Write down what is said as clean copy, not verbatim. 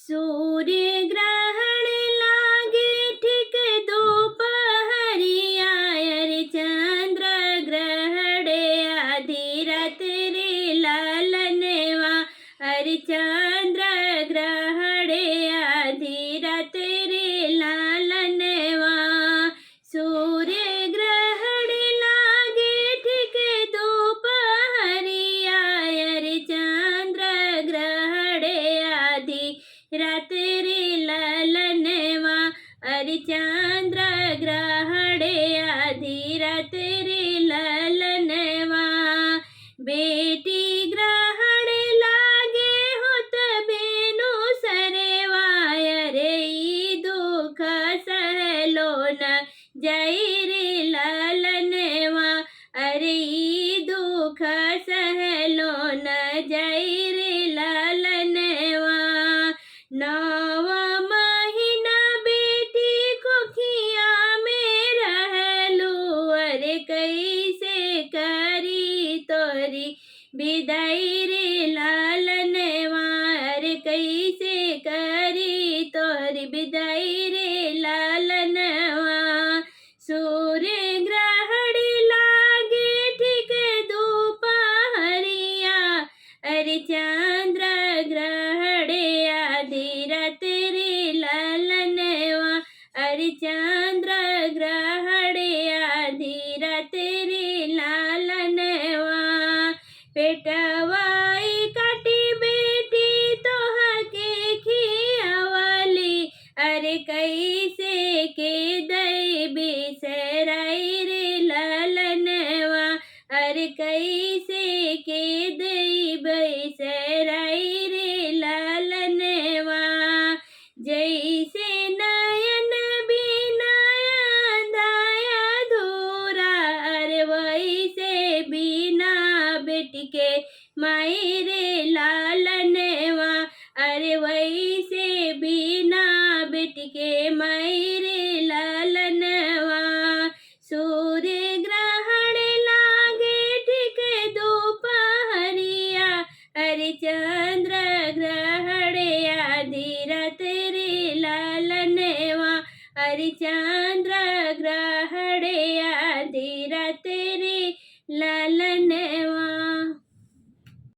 सूर्य ग्रहण लागे ठीक दोपहरिया, अरे चंद्र ग्रहण आधी रात रे लालनवा, अरे चंद्र ग्रहण आधी रात रे लालनवा। सूर्य ग्रहण लागे ठीक दोपहरिया, अरे चंद्र ग्रहण आधी रात रे लालनवा, अरे चंद्र ग्रहण आधी रात रे लालनवा। बेटी ग्रहण लागे होत बेनु सरवा, अरे ई दुख सहलो न जाई रे लालनवा, अरे ई दुख सहलो न जाई रे लालनवा। नवा महीना बेटी कोखिया में रहलू, अरे कैसे करी तोरी विदाई रे लालनवा, अरे कैसे करी तोरी विदाई रे लालनवा। सूर्य ग्रहण लागे ठीक दोपहरिया, अरे चंद्र ग्रहण आधी रात रे लालनवा, अरे चंद्र ग्रहण आधी रात रे लालनवा। पेटवाई काटी बेटी तोह के खियावली, अरे कैसे के दई बिसराई रे लालनवा, अरे कैसे के दई बिसराई रे लालनवा। जैसे नयन बिना अंधाया धूरा, अरे वैसे बिना बेटी के माई रे लालनवा, अरे वैसे बिना बेटी के माई रे लालनवा। सूर्य ग्रहण लागे ठीक दोपहरिया, अरे चंद्र ग्रहण आधी रात रे लालनवा, अरे चंद्र ग्रहण आधी रात रे लालनवा।